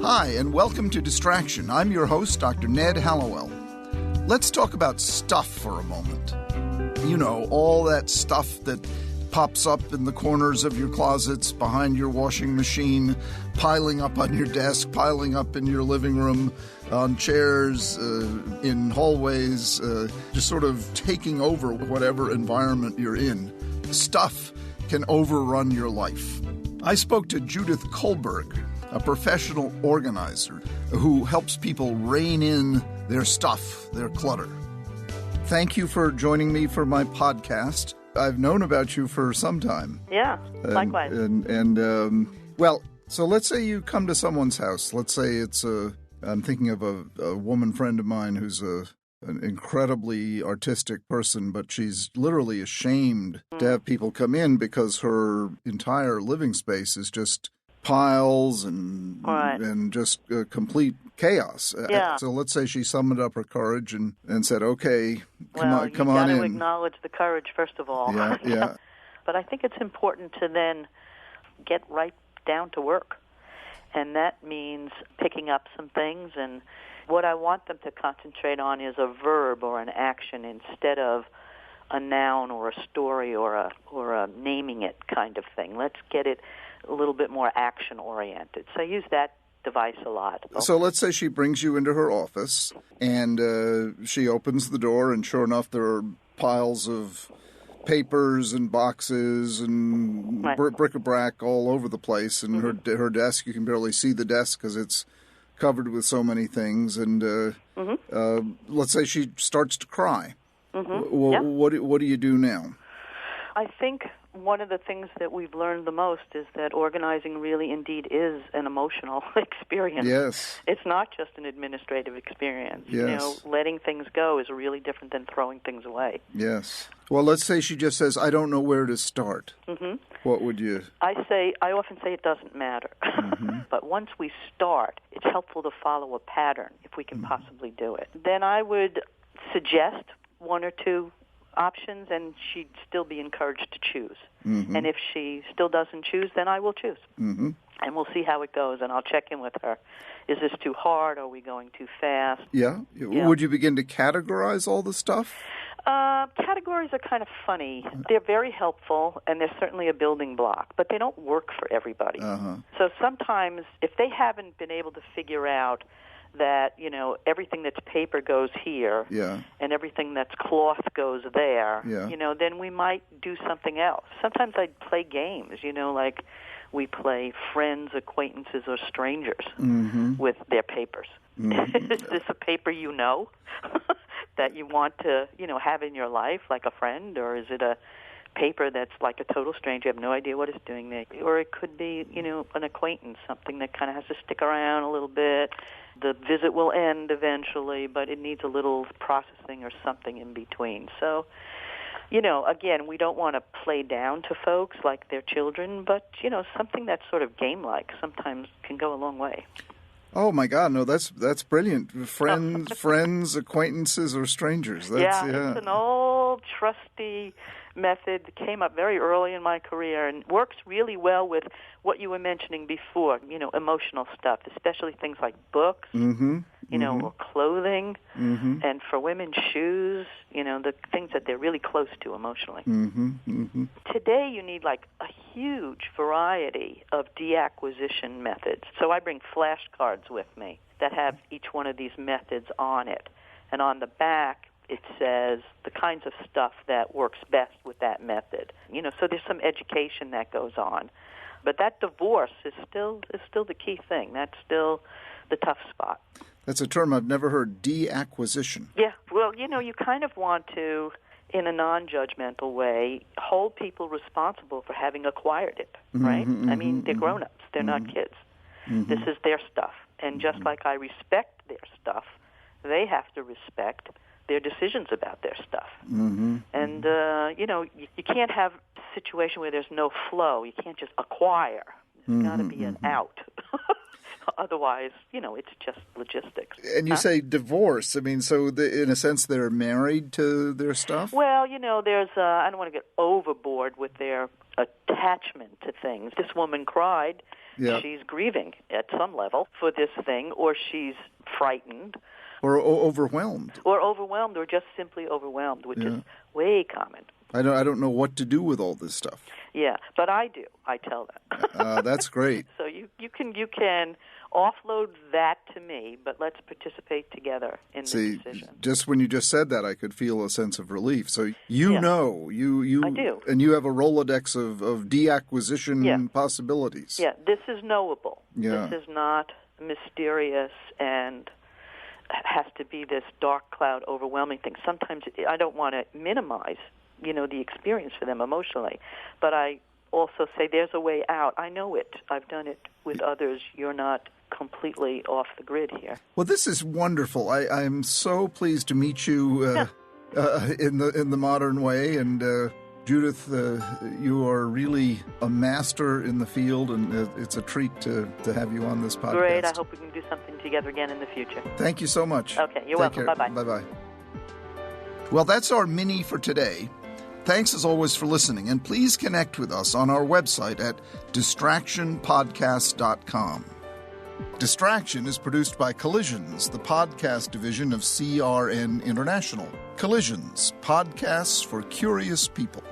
Hi, and welcome to Distraction. I'm your host, Dr. Ned Hallowell. Let's talk about stuff for a moment. You know, all that stuff that pops up in the corners of your closets, behind your washing machine, piling up on your desk, piling up in your living room, on chairs, in hallways, just sort of taking over whatever environment you're in. Stuff can overrun your life. I spoke to Judith Kolberg, a professional organizer who helps people rein in their stuff, their clutter. Thank you for joining me for my podcast. I've known about you for some time. Yeah, likewise. Well, so let's say you come to someone's house. Let's say I'm thinking of a woman friend of mine who's an incredibly artistic person, but she's literally ashamed to have people come in because her entire living space is just piles and just complete chaos. Yeah. So let's say she summoned up her courage and said, "Okay, come on in." Well, you got to acknowledge the courage first of all. Yeah. But I think it's important to then get right down to work, and that means picking up some things. And what I want them to concentrate on is a verb or an action instead of a noun or a story or a naming it kind of thing. Let's get it a little bit more action-oriented. So I use that device a lot. So let's say she brings you into her office, and she opens the door, and sure enough, there are piles of papers and boxes and bric-a-brac all over the place, and her desk, you can barely see the desk because it's covered with so many things, and let's say she starts to cry. What do you do now? I think one of the things that we've learned the most is that organizing really indeed is an emotional experience. Yes. It's not just an administrative experience. Yes. You know, letting things go is really different than throwing things away. Yes. Well, let's say she just says, "I don't know where to start." What would you? I often say it doesn't matter. But once we start, it's helpful to follow a pattern if we can possibly do it. Then I would suggest one or two options, and she'd still be encouraged to choose. And if she still doesn't choose, then I will choose. And we'll see how it goes, and I'll check in with her. Is this too hard? Are we going too fast? Yeah. Would you begin to categorize all the stuff? Categories are kind of funny. They're very helpful, and they're certainly a building block, but they don't work for everybody. So sometimes, if they haven't been able to figure out that, you know, everything that's paper goes here and everything that's cloth goes there, you know, then we might do something else. Sometimes I'd play games, you know, like we play friends, acquaintances, or strangers with their papers. Is this a paper you know that you want to, you know, have in your life, like a friend, or is it a paper that's like a total stranger? You have no idea what it's doing there. Or it could be, you know, an acquaintance, something that kind of has to stick around a little bit. The visit will end eventually, but it needs a little processing or something in between. So, you know, again, we don't want to play down to folks like they're children, but, you know, something that's sort of game-like sometimes can go a long way. Oh, my God, no, that's brilliant. Friends, acquaintances, or strangers. It's an old, trusty method that came up very early in my career and works really well with what you were mentioning before, you know, emotional stuff, especially things like books, you know, or clothing, and for women, shoes, you know, the things that they're really close to emotionally. Today, you need like a huge variety of deacquisition methods. So I bring flashcards with me that have each one of these methods on it. And on the back, it says the kinds of stuff that works best with that method. You know, so there's some education that goes on. But that divorce is still the key thing. That's still the tough spot. That's a term I've never heard, deacquisition. Yeah, well, you know, you kind of want to, in a non-judgmental way, hold people responsible for having acquired it, right? I mean, they're grown-ups. They're not kids. This is their stuff. And just like I respect their stuff, they have to respect their decisions about their stuff. And, you know, you can't have a situation where there's no flow. You can't just acquire. There's got to be an out. Otherwise, it's just logistics. And you say divorce. I mean, so in a sense, they're married to their stuff? Well, there's, I don't want to get overboard with their attachment to things. This woman cried. Yeah. She's grieving at some level for this thing, or she's frightened. Or overwhelmed. Or just simply overwhelmed, which is way common. I don't know what to do with all this stuff. Yeah, but I do. I tell them. That's great. So you can offload that to me, but let's participate together in the decision. Just when you just said that, I could feel a sense of relief. So you know, I do. And you have a Rolodex of deacquisition possibilities. Yeah, this is knowable. Yeah. This is not mysterious and has to be this dark cloud overwhelming thing. Sometimes I don't want to minimize the experience for them emotionally. But I also say there's a way out. I know it. I've done it with others. You're not completely off the grid here. Well, this is wonderful. I'm so pleased to meet you in the modern way. And Judith, you are really a master in the field, and it's a treat to have you on this podcast. Great. I hope we can do something together again in the future. Thank you so much. Okay. You're welcome. Care. Bye-bye. Bye-bye. Well, that's our mini for today. Thanks as always for listening, and please connect with us on our website at distractionpodcast.com. Distraction is produced by Collisions, the podcast division of CRN International. Collisions, podcasts for curious people.